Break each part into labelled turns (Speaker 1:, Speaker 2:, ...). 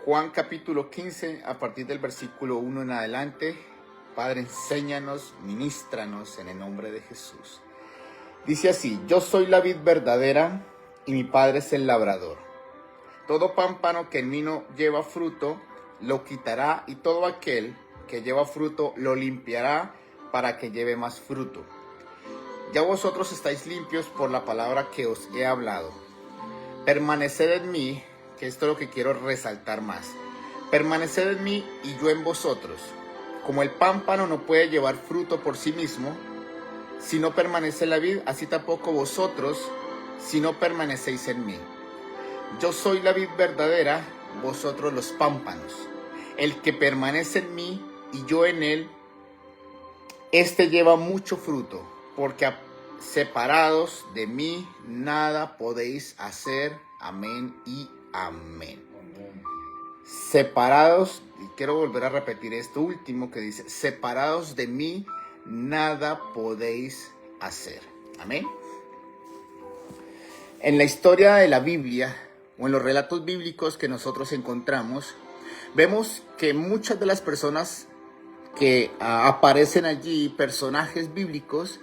Speaker 1: Juan capítulo 15, a partir del versículo 1 en adelante. Padre, enséñanos, ministranos en el nombre de Jesús. Dice así: yo soy la vid verdadera y mi Padre es el labrador. Todo pámpano que en mí no lleva fruto, lo quitará, y todo aquel que lleva fruto, lo limpiará para que lleve más fruto. Ya vosotros estáis limpios por la palabra que os he hablado. Permaneced en mí, que esto es lo que quiero resaltar más. Permaneced en mí y yo en vosotros. Como el pámpano no puede llevar fruto por sí mismo, si no permanece la vid, así tampoco vosotros, si no permanecéis en mí. Yo soy la vid verdadera, vosotros los pámpanos. El que permanece en mí y yo en él, este lleva mucho fruto, porque separados de mí nada podéis hacer. Amén y amén. Separados, y quiero volver a repetir esto último que dice: separados de mí nada podéis hacer. Amén. En la historia de la Biblia, o en los relatos bíblicos que nosotros encontramos, vemos que muchas de las personas que aparecen allí, personajes bíblicos,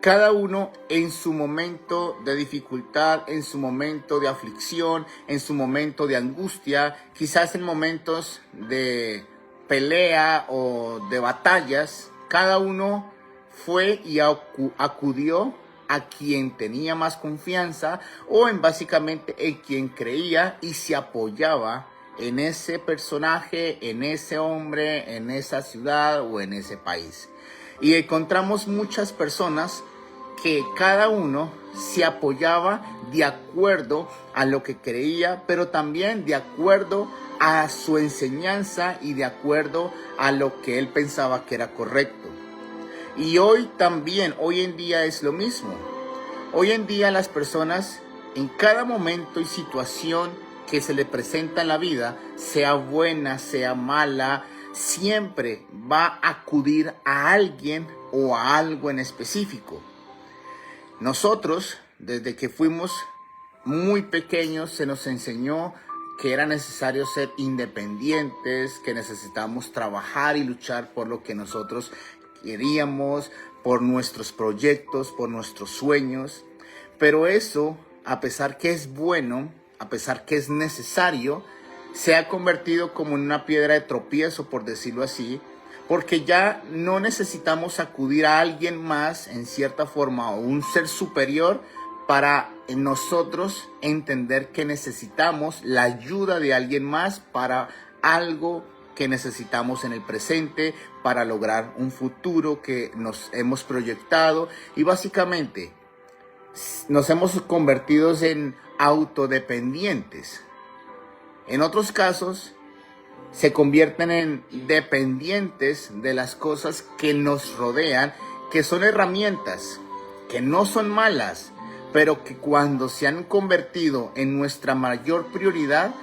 Speaker 1: cada uno en su momento de dificultad, en su momento de aflicción, en su momento de angustia, quizás en momentos de pelea o de batallas, cada uno fue y acudió a quien tenía más confianza, o en básicamente en quien creía, y se apoyaba en ese personaje, en ese hombre, en esa ciudad o en ese país. Y encontramos muchas personas que cada uno se apoyaba de acuerdo a lo que creía, pero también de acuerdo a su enseñanza y de acuerdo a lo que él pensaba que era correcto. Y hoy también, hoy en día es lo mismo. Hoy en día las personas, en cada momento y situación que se le presenta en la vida, sea buena, sea mala, siempre va a acudir a alguien o a algo en específico. Nosotros, desde que fuimos muy pequeños, se nos enseñó que era necesario ser independientes, que necesitamos trabajar y luchar por lo que nosotros queríamos, por nuestros proyectos, por nuestros sueños. Pero eso, a pesar que es bueno, a pesar que es necesario, se ha convertido como en una piedra de tropiezo, por decirlo así, porque ya no necesitamos acudir a alguien más en cierta forma, o un ser superior, para nosotros entender que necesitamos la ayuda de alguien más para algo que necesitamos en el presente, para lograr un futuro que nos hemos proyectado. Y básicamente nos hemos convertido en autodependientes. En otros casos, se convierten en dependientes de las cosas que nos rodean, que son herramientas, que no son malas, pero que cuando se han convertido en nuestra mayor prioridad,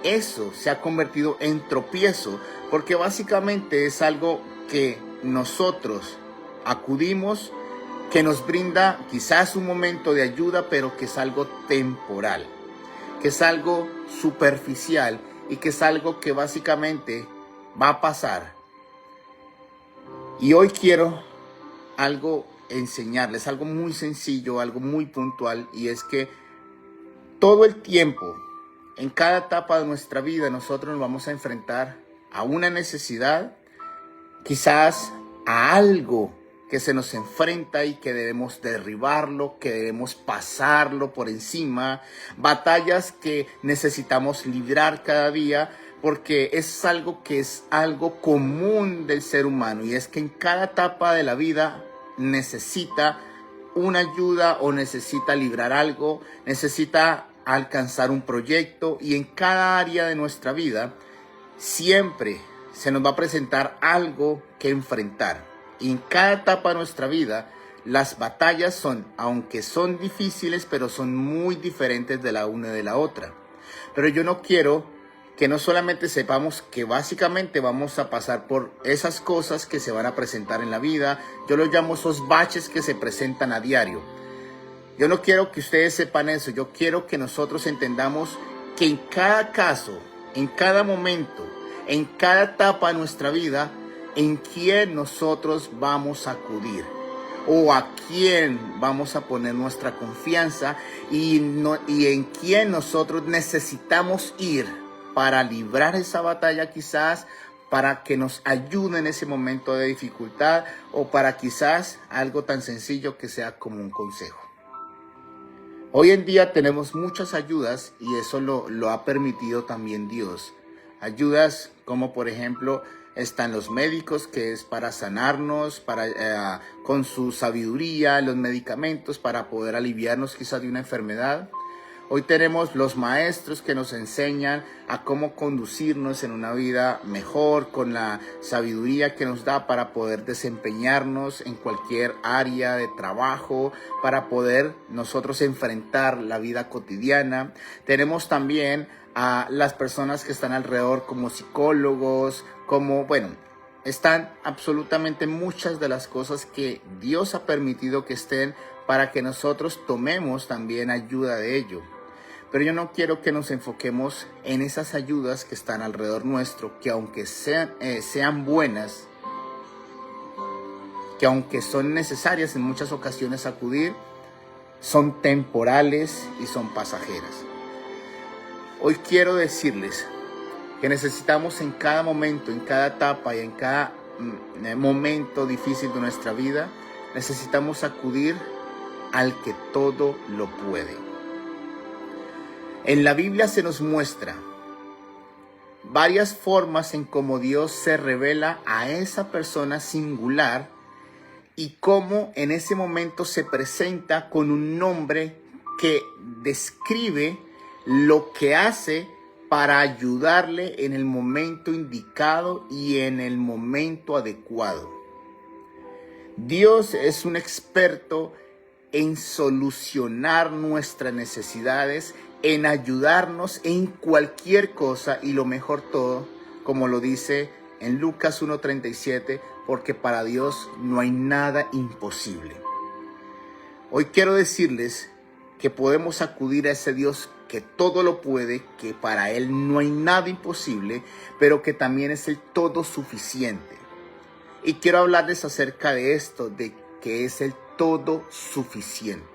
Speaker 1: eso se ha convertido en tropiezo, porque básicamente es algo que nosotros acudimos, que nos brinda quizás un momento de ayuda, pero que es algo temporal, que es algo superficial, y que es algo que básicamente va a pasar. Y hoy quiero enseñarles algo muy sencillo, algo muy puntual, y es que todo el tiempo, en cada etapa de nuestra vida, nosotros nos vamos a enfrentar a una necesidad, quizás a algo que se nos enfrenta y que debemos derribarlo, que debemos pasarlo por encima, batallas que necesitamos librar cada día, porque es algo que es algo común del ser humano, y es que en cada etapa de la vida necesita una ayuda, o necesita librar algo, necesita alcanzar un proyecto, y en cada área de nuestra vida siempre se nos va a presentar algo que enfrentar. Y en cada etapa de nuestra vida, las batallas son, aunque son difíciles, pero son muy diferentes de la una y de la otra. Pero yo no quiero que no solamente sepamos que básicamente vamos a pasar por esas cosas que se van a presentar en la vida. Yo lo llamo esos baches que se presentan a diario. Yo no quiero que ustedes sepan eso. Yo quiero que nosotros entendamos que en cada caso, en cada momento, en cada etapa de nuestra vida, en quién nosotros vamos a acudir o a quién vamos a poner nuestra confianza y en quién nosotros necesitamos ir para librar esa batalla, quizás para que nos ayude en ese momento de dificultad, o para quizás algo tan sencillo que sea como un consejo. Hoy en día tenemos muchas ayudas y eso lo ha permitido también Dios. Ayudas como por ejemplo están los médicos, que es para sanarnos, con su sabiduría, los medicamentos para poder aliviarnos quizás de una enfermedad. Hoy tenemos los maestros que nos enseñan a cómo conducirnos en una vida mejor, con la sabiduría que nos da para poder desempeñarnos en cualquier área de trabajo, para poder nosotros enfrentar la vida cotidiana. Tenemos también a las personas que están alrededor como psicólogos, están absolutamente muchas de las cosas que Dios ha permitido que estén para que nosotros tomemos también ayuda de ello. Pero yo no quiero que nos enfoquemos en esas ayudas que están alrededor nuestro, que aunque sean buenas, que aunque son necesarias en muchas ocasiones acudir, son temporales y son pasajeras. Hoy quiero decirles que necesitamos en cada momento, en cada etapa y en cada momento difícil de nuestra vida, necesitamos acudir al que todo lo puede. En la Biblia se nos muestra varias formas en cómo Dios se revela a esa persona singular y cómo en ese momento se presenta con un nombre que describe lo que hace para ayudarle en el momento indicado y en el momento adecuado. Dios es un experto en solucionar nuestras necesidades, en ayudarnos en cualquier cosa, y lo mejor todo, como lo dice en Lucas 1:37, porque para Dios no hay nada imposible. Hoy quiero decirles que podemos acudir a ese Dios que todo lo puede, que para Él no hay nada imposible, pero que también es el todo suficiente. Y quiero hablarles acerca de esto, de que es el todo suficiente.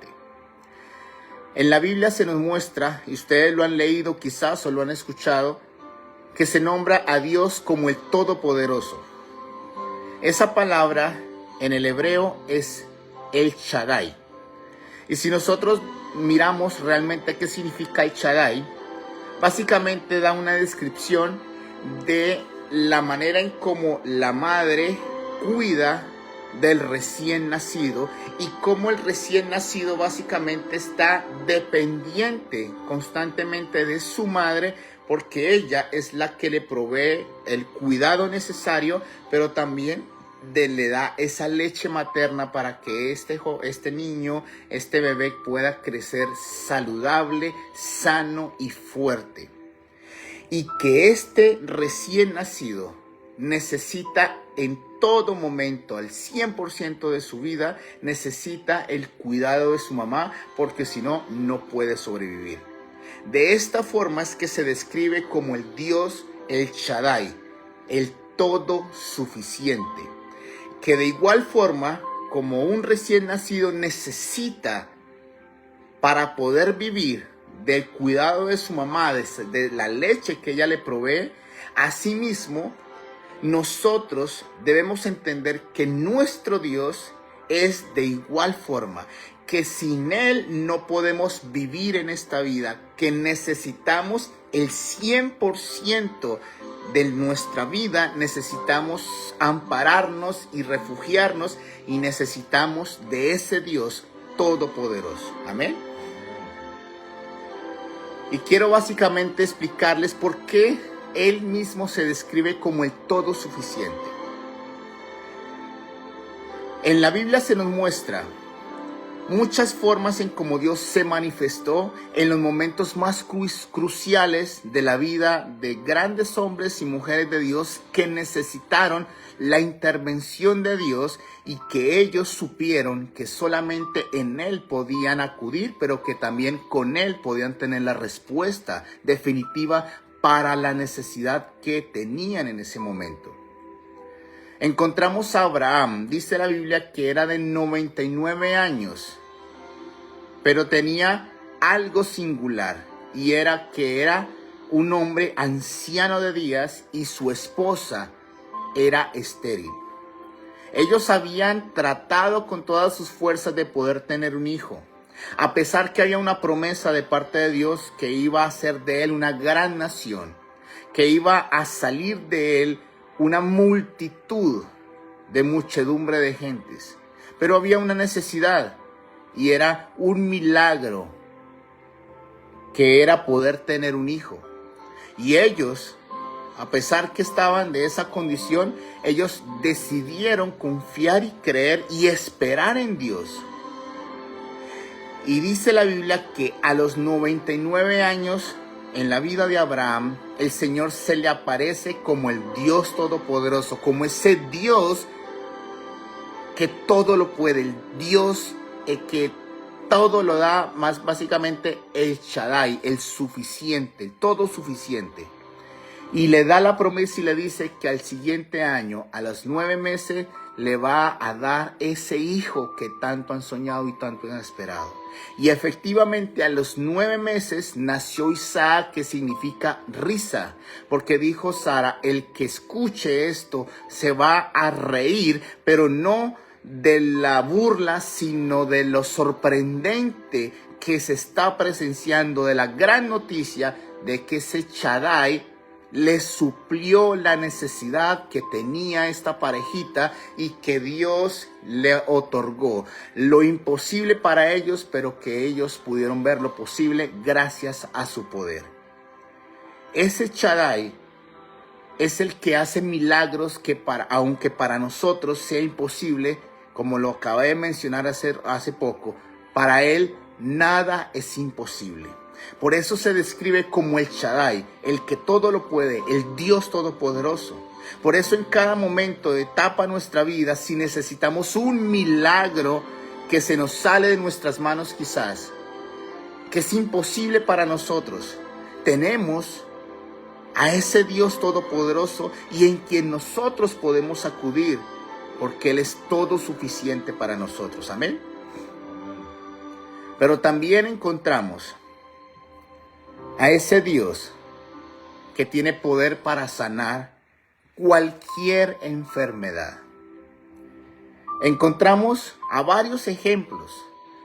Speaker 1: En la Biblia se nos muestra, y ustedes lo han leído quizás o lo han escuchado, que se nombra a Dios como el Todopoderoso. Esa palabra en el hebreo es El Shaddai. Y si nosotros miramos realmente qué significa El Shaddai, básicamente da una descripción de la manera en cómo la madre cuida del recién nacido y cómo el recién nacido básicamente está dependiente constantemente de su madre, porque ella es la que le provee el cuidado necesario, pero también le da esa leche materna para que este niño, este bebé pueda crecer saludable, sano y fuerte. Y que este recién nacido necesita en todo momento, al 100% de su vida, necesita el cuidado de su mamá, porque si no, no puede sobrevivir. De esta forma es que se describe como el Dios, el Shaddai, el todo suficiente, que de igual forma como un recién nacido necesita para poder vivir del cuidado de su mamá, de la leche que ella le provee, asimismo nosotros debemos entender que nuestro Dios es de igual forma, que sin Él no podemos vivir en esta vida, que necesitamos el 100% de nuestra vida, necesitamos ampararnos y refugiarnos, y necesitamos de ese Dios todopoderoso. Amén. Y quiero básicamente explicarles por qué Él mismo se describe como el todo suficiente. En la Biblia se nos muestra muchas formas en cómo Dios se manifestó en los momentos más cruciales de la vida de grandes hombres y mujeres de Dios que necesitaron la intervención de Dios y que ellos supieron que solamente en Él podían acudir, pero que también con Él podían tener la respuesta definitiva para la necesidad que tenían en ese momento. Encontramos a Abraham, dice la Biblia que era de 99 años, pero tenía algo singular, y era que era un hombre anciano de días y su esposa era estéril. Ellos habían tratado con todas sus fuerzas de poder tener un hijo, a pesar que había una promesa de parte de Dios que iba a hacer de él una gran nación, que iba a salir de él una multitud de muchedumbre de gentes. Pero había una necesidad, y era un milagro, que era poder tener un hijo. Y ellos, a pesar que estaban de esa condición, ellos decidieron confiar y creer y esperar en Dios. Y dice la Biblia que a los 99 años en la vida de Abraham, el Señor se le aparece como el Dios Todopoderoso, como ese Dios que todo lo puede, el Dios que todo lo da, más básicamente el Shaddai, el suficiente, el todo suficiente. Y le da la promesa y le dice que al siguiente año, a los 9 meses, le va a dar ese hijo que tanto han soñado y tanto han esperado. Y efectivamente a los 9 meses nació Isaac, que significa risa, porque dijo Sara, el que escuche esto se va a reír, pero no de la burla, sino de lo sorprendente que se está presenciando, de la gran noticia de que ese Shaddai le suplió la necesidad que tenía esta parejita y que Dios le otorgó lo imposible para ellos, pero que ellos pudieron ver lo posible gracias a su poder. Ese Shaddai es el que hace milagros que aunque para nosotros sea imposible, como lo acabé de mencionar hace poco, para él nada es imposible. Por eso se describe como el Shaddai, el que todo lo puede, el Dios Todopoderoso. Por eso en cada momento de etapa de nuestra vida, si necesitamos un milagro que se nos sale de nuestras manos quizás, que es imposible para nosotros, tenemos a ese Dios Todopoderoso y en quien nosotros podemos acudir, porque Él es todo suficiente para nosotros. Amén. Pero también encontramos a ese Dios que tiene poder para sanar cualquier enfermedad. Encontramos a varios ejemplos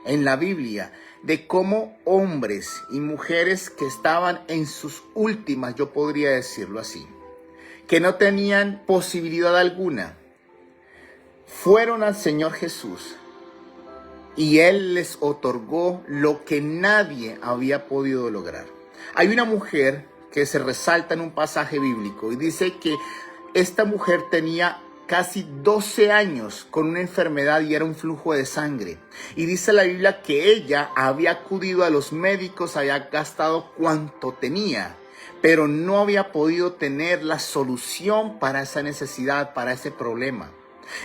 Speaker 1: en la Biblia de cómo hombres y mujeres que estaban en sus últimas, yo podría decirlo así, que no tenían posibilidad alguna, fueron al Señor Jesús y Él les otorgó lo que nadie había podido lograr. Hay una mujer que se resalta en un pasaje bíblico y dice que esta mujer tenía casi 12 años con una enfermedad y era un flujo de sangre. Y dice la Biblia que ella había acudido a los médicos, había gastado cuanto tenía, pero no había podido tener la solución para esa necesidad, para ese problema.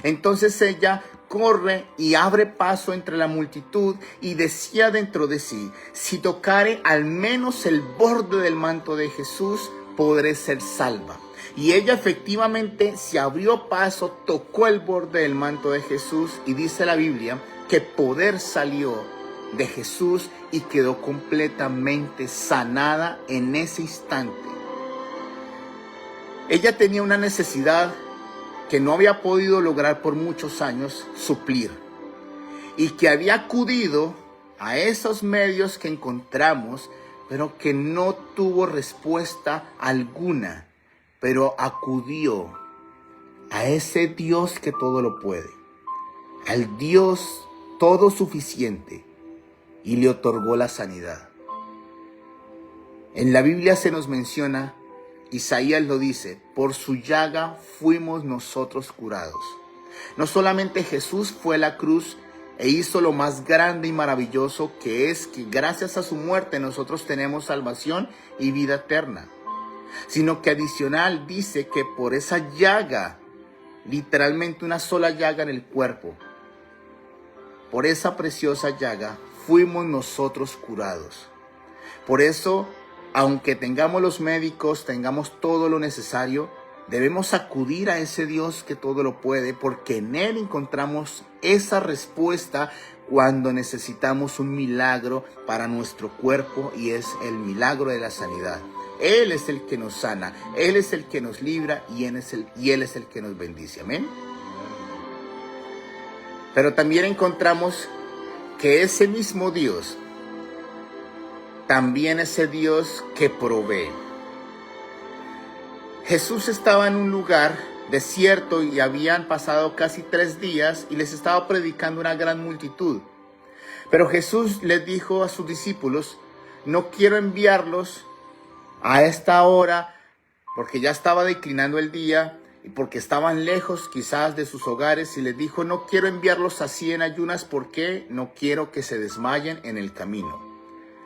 Speaker 1: Entonces ella corre y abre paso entre la multitud y decía dentro de sí, si tocare al menos el borde del manto de Jesús, podré ser salva. Y ella efectivamente se abrió paso, tocó el borde del manto de Jesús y dice la Biblia que poder salió de Jesús y quedó completamente sanada en ese instante. Ella tenía una necesidad que no había podido lograr por muchos años suplir y que había acudido a esos medios que encontramos, pero que no tuvo respuesta alguna, pero acudió a ese Dios que todo lo puede, al Dios todo suficiente, y le otorgó la sanidad. En la Biblia se nos menciona, Isaías lo dice, por su llaga fuimos nosotros curados. No solamente Jesús fue a la cruz e hizo lo más grande y maravilloso, que es que gracias a su muerte nosotros tenemos salvación y vida eterna, sino que adicional dice que por esa llaga, literalmente una sola llaga en el cuerpo, por esa preciosa llaga fuimos nosotros curados. Por eso aunque tengamos los médicos, tengamos todo lo necesario, debemos acudir a ese Dios que todo lo puede, porque en Él encontramos esa respuesta cuando necesitamos un milagro para nuestro cuerpo, y es el milagro de la sanidad. Él es el que nos sana, Él es el que nos libra, y Él es el que nos bendice. Amén. Pero también encontramos que ese mismo Dios también es el Dios que provee. Jesús estaba en un lugar desierto y habían pasado casi 3 días y les estaba predicando una gran multitud. Pero Jesús les dijo a sus discípulos: no quiero enviarlos a esta hora, porque ya estaba declinando el día y porque estaban lejos quizás de sus hogares, y les dijo: no quiero enviarlos así en ayunas, porque no quiero que se desmayen en el camino.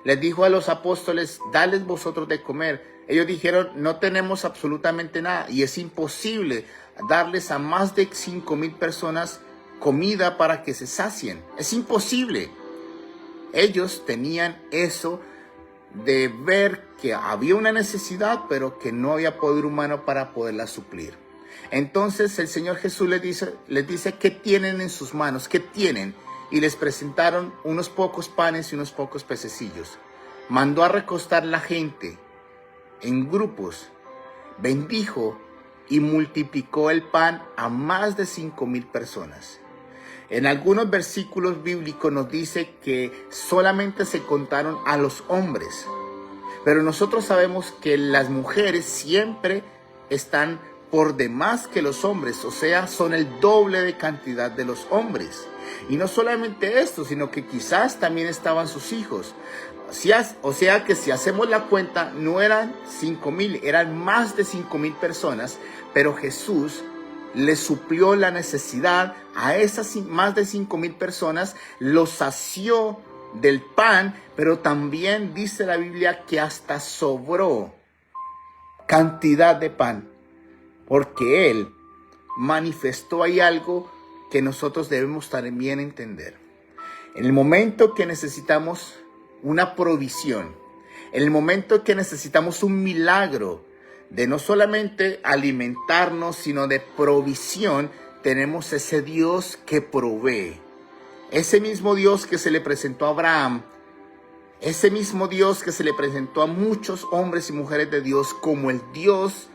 Speaker 1: Les dijo a los apóstoles: dales vosotros de comer. Ellos dijeron: no tenemos absolutamente nada, y es imposible darles a más de 5,000 personas comida para que se sacien. Es imposible. Ellos tenían eso de ver que había una necesidad, pero que no había poder humano para poderla suplir. Entonces el Señor Jesús les dice ¿qué tienen en sus manos? ¿Qué tienen? Y les presentaron unos pocos panes y unos pocos pececillos. Mandó a recostar la gente en grupos, bendijo y multiplicó el pan a más de 5,000 personas. En algunos versículos bíblicos nos dice que solamente se contaron a los hombres, pero nosotros sabemos que las mujeres siempre están por demás que los hombres, o sea, son el doble de cantidad de los hombres. Y no solamente esto, sino que quizás también estaban sus hijos. O sea que si hacemos la cuenta, no eran 5,000, eran más de 5,000 personas, pero Jesús le suplió la necesidad a esas más de 5,000 personas, los sació del pan, pero también dice la Biblia que hasta sobró cantidad de pan, porque Él manifestó ahí algo que nosotros debemos también entender. En el momento que necesitamos una provisión, en el momento que necesitamos un milagro de no solamente alimentarnos, sino de provisión, tenemos ese Dios que provee. Ese mismo Dios que se le presentó a Abraham, ese mismo Dios que se le presentó a muchos hombres y mujeres de Dios como el Dios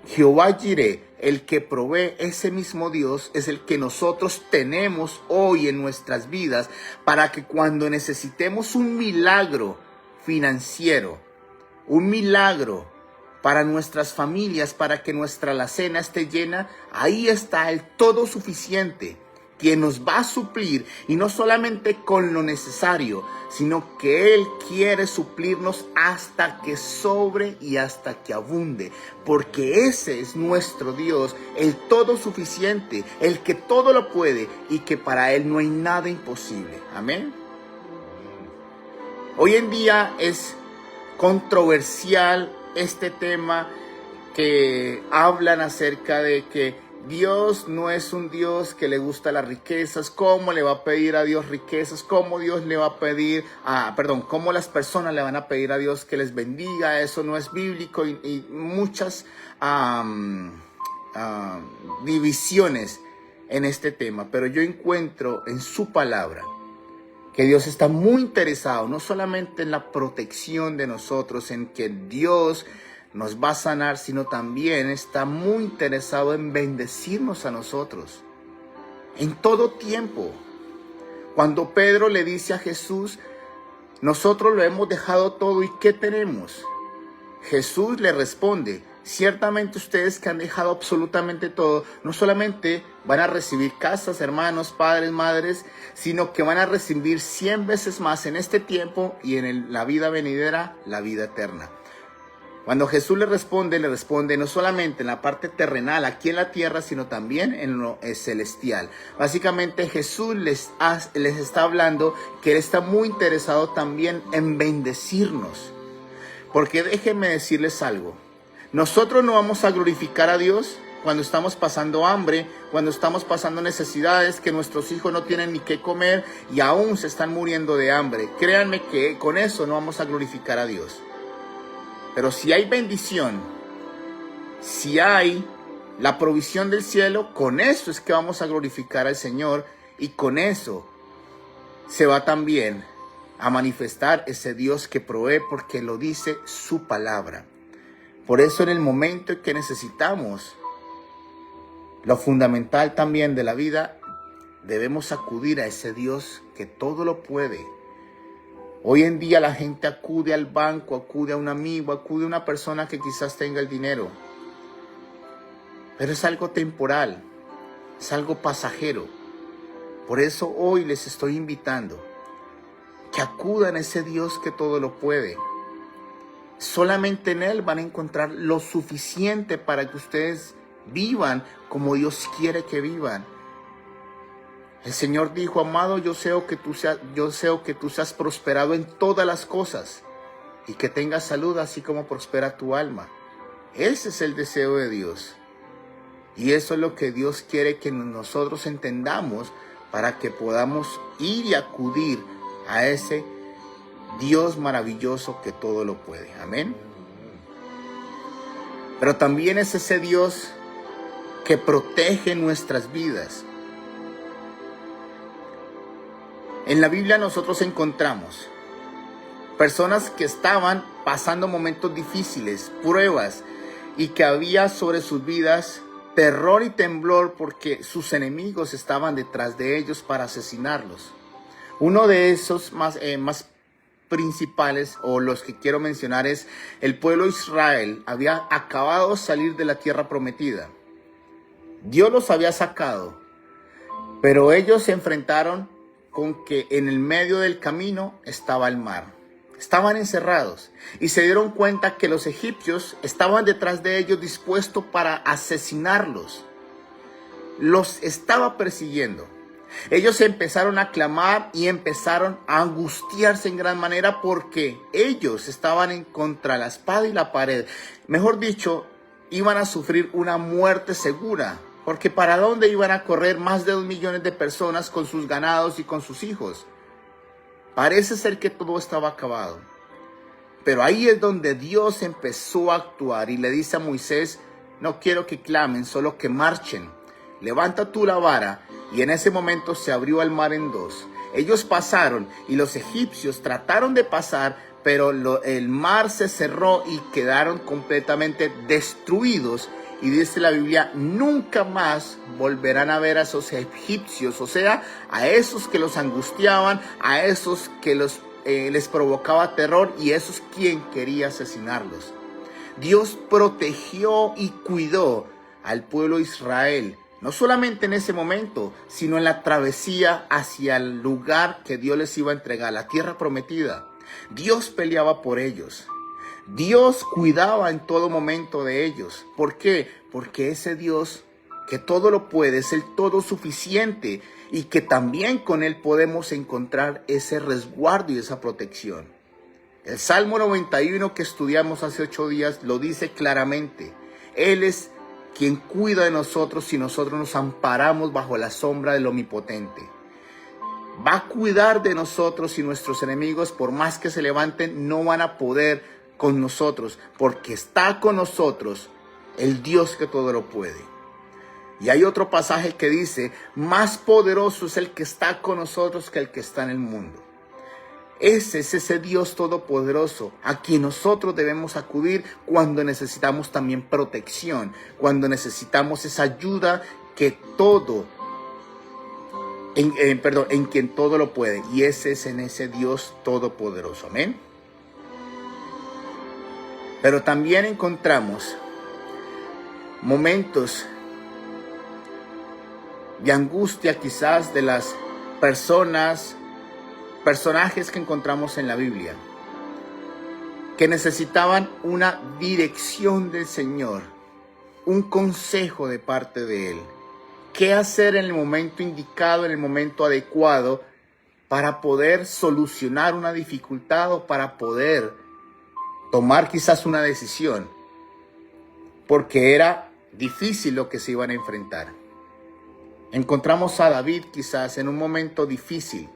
Speaker 1: Jehová Jireh, el que provee. Ese mismo Dios es el que nosotros tenemos hoy en nuestras vidas, para que cuando necesitemos un milagro financiero, un milagro para nuestras familias, para que nuestra alacena esté llena, ahí está el todo suficiente, quien nos va a suplir, y no solamente con lo necesario, sino que Él quiere suplirnos hasta que sobre y hasta que abunde, porque ese es nuestro Dios, el todo suficiente, el que todo lo puede, y que para Él no hay nada imposible. Amén. Hoy en día es controversial este tema que hablan acerca de que Dios no es un Dios que le gusta las riquezas. ¿Cómo le va a pedir a Dios riquezas? ¿Cómo Dios le va a pedir cómo las personas le van a pedir a Dios que les bendiga? Eso no es bíblico, y muchas divisiones en este tema. Pero yo encuentro en su palabra que Dios está muy interesado no solamente en la protección de nosotros, en que Dios nos va a sanar, sino también está muy interesado en bendecirnos a nosotros en todo tiempo. Cuando Pedro le dice a Jesús: nosotros lo hemos dejado todo, ¿y qué tenemos? Jesús le responde: ciertamente ustedes que han dejado absolutamente todo, no solamente van a recibir casas, hermanos, padres, madres, sino que van a recibir 100 veces más en este tiempo, y en la vida venidera, la vida eterna. Cuando Jesús le responde no solamente en la parte terrenal, aquí en la tierra, sino también en lo celestial. Básicamente Jesús les está hablando que Él está muy interesado también en bendecirnos. Porque déjenme decirles algo: nosotros no vamos a glorificar a Dios cuando estamos pasando hambre, cuando estamos pasando necesidades, que nuestros hijos no tienen ni qué comer y aún se están muriendo de hambre. Créanme que con eso no vamos a glorificar a Dios. Pero si hay bendición, si hay la provisión del cielo, con eso es que vamos a glorificar al Señor, y con eso se va también a manifestar ese Dios que provee, porque lo dice su palabra. Por eso en el momento en que necesitamos lo fundamental también de la vida, debemos acudir a ese Dios que todo lo puede. Hoy en día la gente acude al banco, acude a un amigo, acude a una persona que quizás tenga el dinero. Pero es algo temporal, es algo pasajero. Por eso hoy les estoy invitando que acudan a ese Dios que todo lo puede. Solamente en Él van a encontrar lo suficiente para que ustedes vivan como Dios quiere que vivan. El Señor dijo: amado, yo deseo que tú seas prosperado en todas las cosas y que tengas salud así como prospera tu alma. Ese es el deseo de Dios. Y eso es lo que Dios quiere que nosotros entendamos, para que podamos ir y acudir a ese Dios maravilloso que todo lo puede. Amén. Pero también es ese Dios que protege nuestras vidas. En la Biblia nosotros encontramos personas que estaban pasando momentos difíciles, pruebas, y que había sobre sus vidas terror y temblor porque sus enemigos estaban detrás de ellos para asesinarlos. Uno de esos más principales, o los que quiero mencionar, es el pueblo de Israel. Había acabado de salir de la tierra prometida. Dios los había sacado, pero ellos se enfrentaron con que en el medio del camino estaba el mar. Estaban encerrados y se dieron cuenta que los egipcios estaban detrás de ellos dispuestos para asesinarlos. Los estaba persiguiendo. Ellos empezaron a clamar y empezaron a angustiarse en gran manera porque ellos estaban en contra la espada y la pared. Mejor dicho, iban a sufrir una muerte segura. Porque ¿para dónde iban a correr más de 2 millones de personas con sus ganados y con sus hijos? Parece ser que todo estaba acabado. Pero ahí es donde Dios empezó a actuar y le dice a Moisés: no quiero que clamen, solo que marchen. Levanta tú la vara. Y en ese momento se abrió el mar en dos. Ellos pasaron y los egipcios trataron de pasar, pero el mar se cerró y quedaron completamente destruidos. Y dice la Biblia: nunca más volverán a ver a esos egipcios, o sea, a esos que los angustiaban, a esos que les provocaba terror, y esos quien quería asesinarlos. Dios protegió y cuidó al pueblo de Israel, no solamente en ese momento, sino en la travesía hacia el lugar que Dios les iba a entregar, la tierra prometida. Dios peleaba por ellos. Dios cuidaba en todo momento de ellos. ¿Por qué? Porque ese Dios que todo lo puede, es el todo suficiente, y que también con Él podemos encontrar ese resguardo y esa protección. El Salmo 91 que estudiamos hace 8 días lo dice claramente. Él es quien cuida de nosotros si nosotros nos amparamos bajo la sombra del Omnipotente. Va a cuidar de nosotros y nuestros enemigos, por más que se levanten, no van a poder con nosotros, porque está con nosotros el Dios que todo lo puede. Y hay otro pasaje que dice: más poderoso es el que está con nosotros que el que está en el mundo. Ese es ese Dios todopoderoso a quien nosotros debemos acudir cuando necesitamos también protección, cuando necesitamos esa ayuda en quien todo lo puede. Y ese es en ese Dios todopoderoso. Amén. Pero también encontramos momentos de angustia quizás de las personajes que encontramos en la Biblia, que necesitaban una dirección del Señor, un consejo de parte de Él. ¿Qué hacer en el momento indicado, en el momento adecuado, para poder solucionar una dificultad o para poder tomar quizás una decisión? Porque era difícil lo que se iban a enfrentar. Encontramos a David quizás en un momento difícil.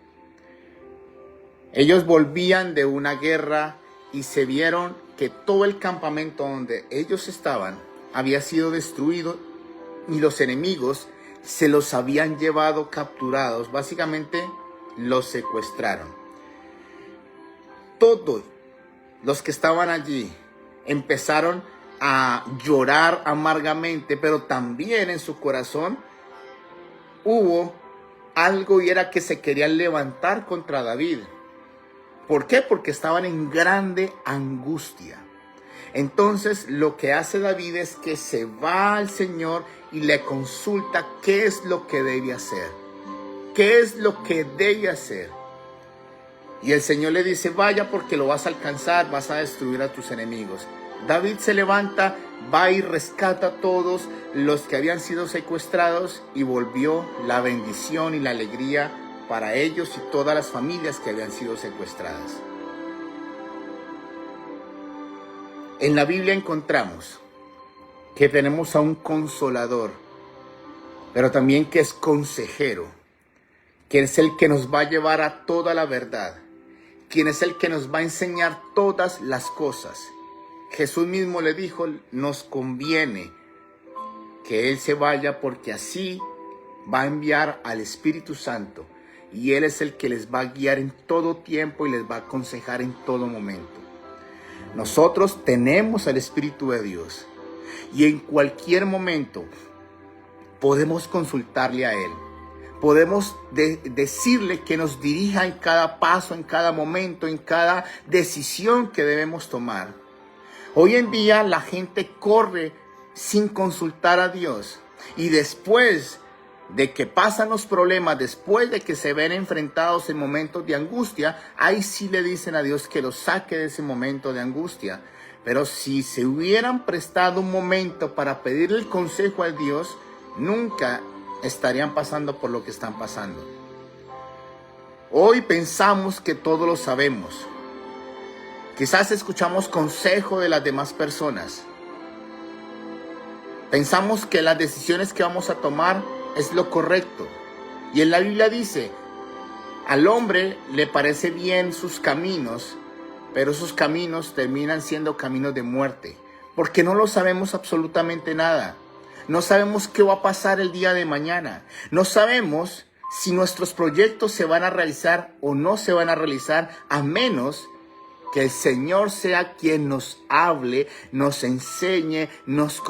Speaker 1: Ellos volvían de una guerra y se vieron que todo el campamento donde ellos estaban había sido destruido y los enemigos se los habían llevado capturados. Básicamente los secuestraron. Todos los que estaban allí empezaron a llorar amargamente, pero también en su corazón hubo algo, y era que se querían levantar contra David. ¿Por qué? Porque estaban en grande angustia. Entonces lo que hace David es que se va al Señor y le consulta qué es lo que debe hacer. ¿Qué es lo que debe hacer? Y el Señor le dice, vaya, porque lo vas a alcanzar, vas a destruir a tus enemigos. David se levanta, va y rescata a todos los que habían sido secuestrados, y volvió la bendición y la alegría para ellos y todas las familias que habían sido secuestradas. En la Biblia encontramos que tenemos a un consolador, pero también que es consejero, que es el que nos va a llevar a toda la verdad, quien es el que nos va a enseñar todas las cosas. Jesús mismo le dijo, nos conviene que Él se vaya, porque así va a enviar al Espíritu Santo, y Él es el que les va a guiar en todo tiempo y les va a aconsejar en todo momento. Nosotros tenemos al Espíritu de Dios, y en cualquier momento podemos consultarle a Él. Podemos decirle que nos dirija en cada paso, en cada momento, en cada decisión que debemos tomar. Hoy en día la gente corre sin consultar a Dios, y después de que pasan los problemas, después de que se ven enfrentados en momentos de angustia, ahí sí le dicen a Dios que los saque de ese momento de angustia. Pero si se hubieran prestado un momento para pedirle el consejo a Dios, nunca estarían pasando por lo que están pasando. Hoy pensamos que todo lo sabemos. Quizás escuchamos consejo de las demás personas. Pensamos que las decisiones que vamos a tomar es lo correcto. Y en la Biblia dice, al hombre le parece bien sus caminos, pero sus caminos terminan siendo caminos de muerte, porque no lo sabemos absolutamente nada. No sabemos qué va a pasar el día de mañana. No sabemos si nuestros proyectos se van a realizar o no se van a realizar, a menos que el Señor sea quien nos hable, nos enseñe, nos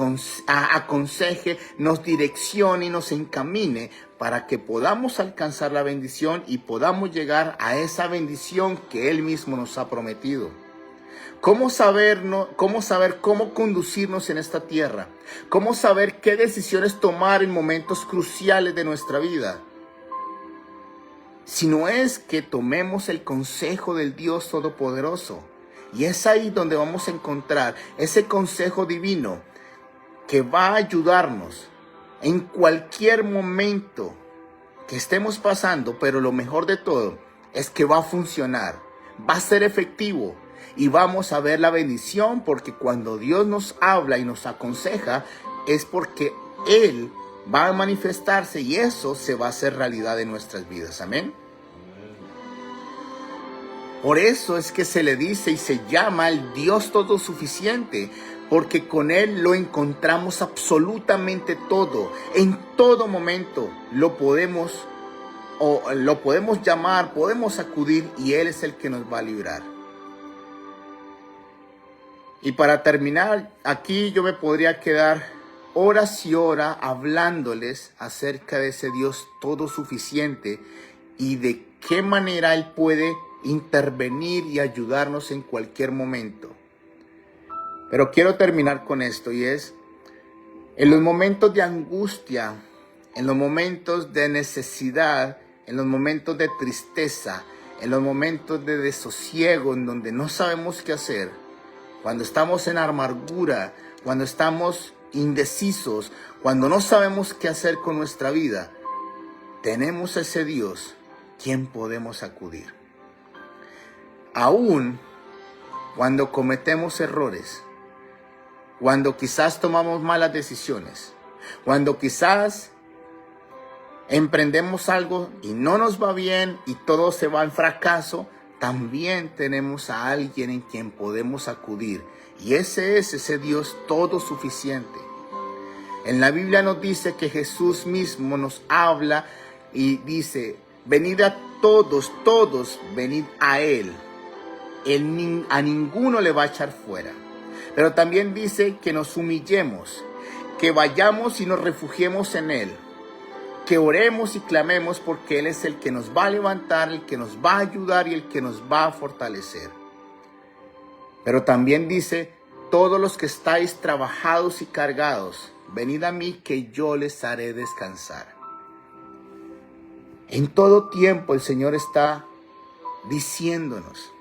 Speaker 1: aconseje, nos direccione y nos encamine para que podamos alcanzar la bendición y podamos llegar a esa bendición que Él mismo nos ha prometido. ¿Cómo saber cómo conducirnos en esta tierra? ¿Cómo saber qué decisiones tomar en momentos cruciales de nuestra vida? Si no es que tomemos el consejo del Dios Todopoderoso. Y es ahí donde vamos a encontrar ese consejo divino que va a ayudarnos en cualquier momento que estemos pasando. Pero lo mejor de todo es que va a funcionar, va a ser efectivo y vamos a ver la bendición, porque cuando Dios nos habla y nos aconseja es porque Él va a manifestarse y eso se va a hacer realidad en nuestras vidas. Amén. Por eso es que se le dice y se llama el Dios todosuficiente, porque con Él lo encontramos absolutamente todo. En todo momento lo podemos llamar, podemos acudir, y Él es el que nos va a librar. Y para terminar, aquí yo me podría quedar horas y horas hablándoles acerca de ese Dios todosuficiente y de qué manera Él puede intervenir y ayudarnos en cualquier momento. Pero quiero terminar con esto, y es, en los momentos de angustia, en los momentos de necesidad, en los momentos de tristeza, en los momentos de desosiego, en donde no sabemos qué hacer, cuando estamos en amargura, cuando estamos indecisos, cuando no sabemos qué hacer con nuestra vida, tenemos a ese Dios quien podemos acudir. Aún cuando cometemos errores, cuando quizás tomamos malas decisiones, cuando quizás emprendemos algo y no nos va bien y todo se va en fracaso, también tenemos a alguien en quien podemos acudir. Y ese es ese Dios todo suficiente. En la Biblia nos dice que Jesús mismo nos habla y dice: venid a todos, venid a Él. Él a ninguno le va a echar fuera. Pero también dice que nos humillemos, que vayamos y nos refugiemos en Él, que oremos y clamemos, porque Él es el que nos va a levantar, el que nos va a ayudar y el que nos va a fortalecer. Pero también dice: todos los que estáis trabajados y cargados, venid a mí, que yo les haré descansar. En todo tiempo el Señor está diciéndonos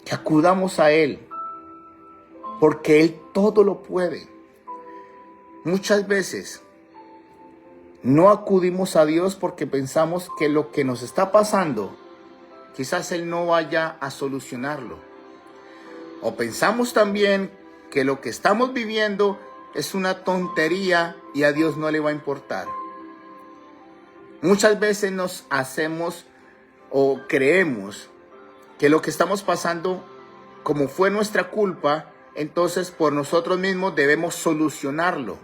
Speaker 1: que acudamos a Él, porque Él todo lo puede. Muchas veces no acudimos a Dios porque pensamos que lo que nos está pasando, quizás Él no vaya a solucionarlo. O pensamos también que lo que estamos viviendo es una tontería y a Dios no le va a importar. Muchas veces nos hacemos o creemos que lo que estamos pasando, como fue nuestra culpa, entonces por nosotros mismos debemos solucionarlo.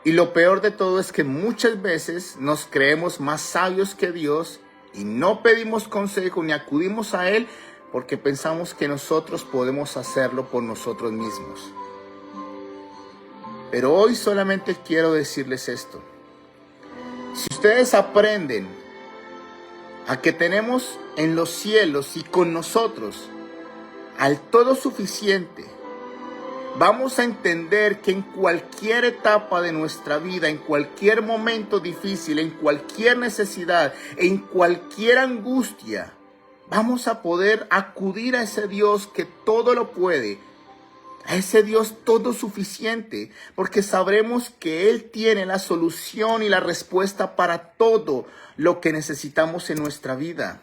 Speaker 1: Y lo peor de todo es que muchas veces nos creemos más sabios que Dios y no pedimos consejo ni acudimos a Él porque pensamos que nosotros podemos hacerlo por nosotros mismos. Pero hoy solamente quiero decirles esto. Si ustedes aprenden a que tenemos en los cielos y con nosotros al todo suficiente, vamos a entender que en cualquier etapa de nuestra vida, en cualquier momento difícil, en cualquier necesidad, en cualquier angustia, vamos a poder acudir a ese Dios que todo lo puede, a ese Dios todo suficiente, porque sabremos que Él tiene la solución y la respuesta para todo lo que necesitamos en nuestra vida.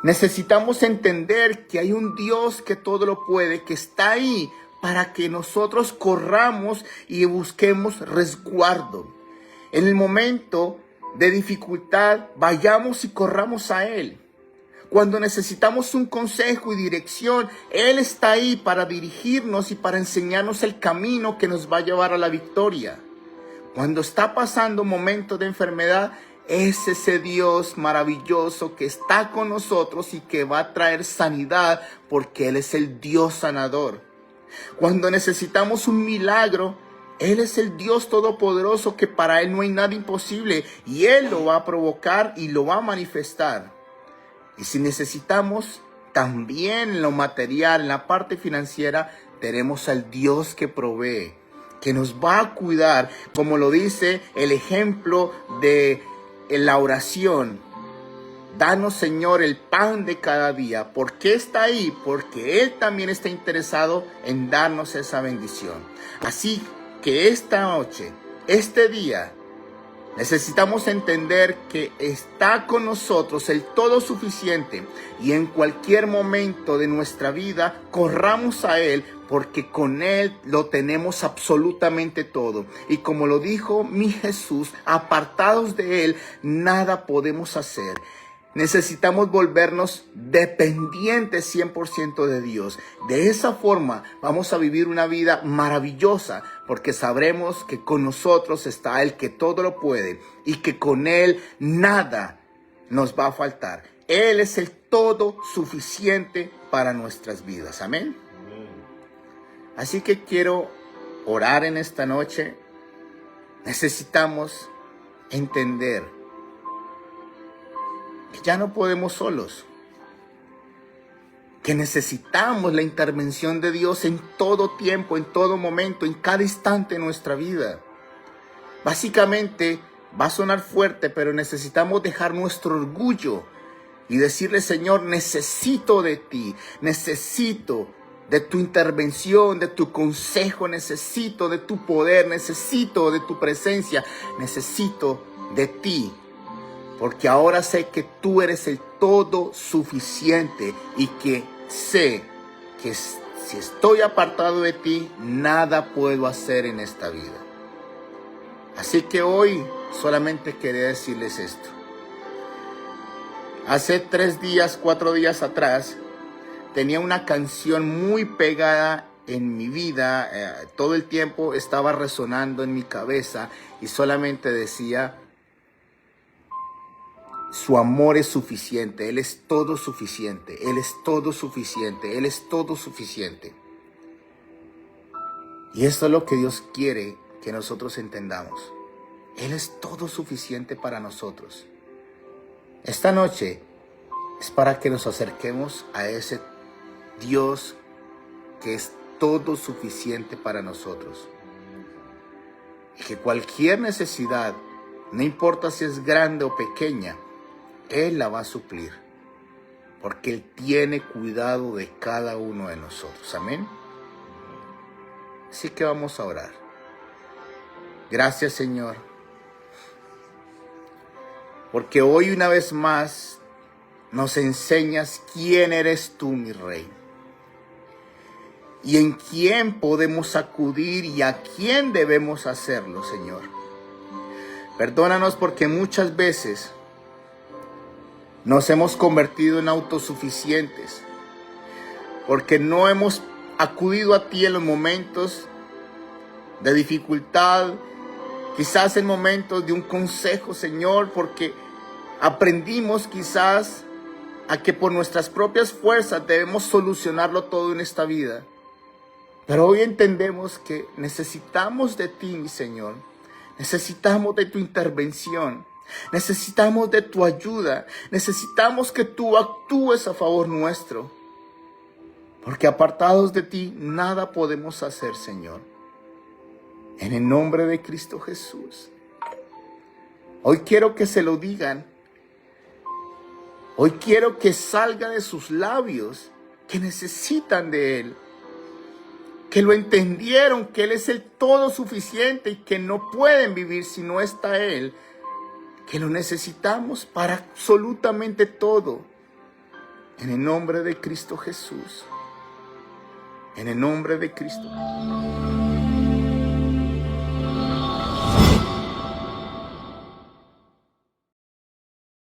Speaker 1: Necesitamos entender que hay un Dios que todo lo puede, que está ahí para que nosotros corramos y busquemos resguardo. En el momento de dificultad, vayamos y corramos a Él. Cuando necesitamos un consejo y dirección, Él está ahí para dirigirnos y para enseñarnos el camino que nos va a llevar a la victoria. Cuando está pasando un momento de enfermedad, es ese Dios maravilloso que está con nosotros y que va a traer sanidad, porque Él es el Dios sanador. Cuando necesitamos un milagro, Él es el Dios todopoderoso, que para Él no hay nada imposible y Él lo va a provocar y lo va a manifestar. Y si necesitamos también en lo material, en la parte financiera, tenemos al Dios que provee, que nos va a cuidar, como lo dice el ejemplo de la oración. Danos, Señor, el pan de cada día. ¿Por qué está ahí? Porque Él también está interesado en darnos esa bendición. Así que esta noche, este día, necesitamos entender que está con nosotros el todo suficiente, y en cualquier momento de nuestra vida corramos a Él, porque con Él lo tenemos absolutamente todo. Y como lo dijo mi Jesús, apartados de Él nada podemos hacer. Necesitamos volvernos dependientes 100% de Dios. De esa forma vamos a vivir una vida maravillosa, porque sabremos que con nosotros está el que todo lo puede y que con Él nada nos va a faltar. Él es el todo suficiente para nuestras vidas. Amén. Así que quiero orar en esta noche. Necesitamos entender que ya no podemos solos, que necesitamos la intervención de Dios en todo tiempo, en todo momento, en cada instante de nuestra vida. Básicamente, va a sonar fuerte, pero necesitamos dejar nuestro orgullo y decirle: Señor, necesito de ti, necesito de tu intervención, de tu consejo, necesito de tu poder, necesito de tu presencia, necesito de ti. Porque ahora sé que tú eres el todo suficiente y que sé que si estoy apartado de ti, nada puedo hacer en esta vida. Así que hoy solamente quería decirles esto. Hace 3 días, 4 días atrás, tenía una canción muy pegada en mi vida, todo el tiempo estaba resonando en mi cabeza y solamente decía: su amor es suficiente, Él es todo suficiente, Él es todo suficiente, Él es todo suficiente. Y esto es lo que Dios quiere que nosotros entendamos. Él es todo suficiente para nosotros. Esta noche es para que nos acerquemos a ese Dios que es todo suficiente para nosotros. Y que cualquier necesidad, no importa si es grande o pequeña, Él la va a suplir. Porque Él tiene cuidado de cada uno de nosotros. Amén. Así que vamos a orar. Gracias, Señor, porque hoy una vez más nos enseñas quién eres tú, mi Rey, y en quién podemos acudir y a quién debemos hacerlo, Señor. Perdónanos porque muchas veces nos hemos convertido en autosuficientes, porque no hemos acudido a ti en los momentos de dificultad, quizás en momentos de un consejo, Señor, porque aprendimos quizás a que por nuestras propias fuerzas debemos solucionarlo todo en esta vida. Pero hoy entendemos que necesitamos de ti, mi Señor. Necesitamos de tu intervención. Necesitamos de tu ayuda. Necesitamos que tú actúes a favor nuestro. Porque apartados de ti, nada podemos hacer, Señor. En el nombre de Cristo Jesús. Hoy quiero que se lo digan. Hoy quiero que salga de sus labios que necesitan de Él. Que lo entendieron, que Él es el todo suficiente y que no pueden vivir si no está Él. Que lo necesitamos para absolutamente todo. En el nombre de Cristo Jesús. En el nombre de Cristo.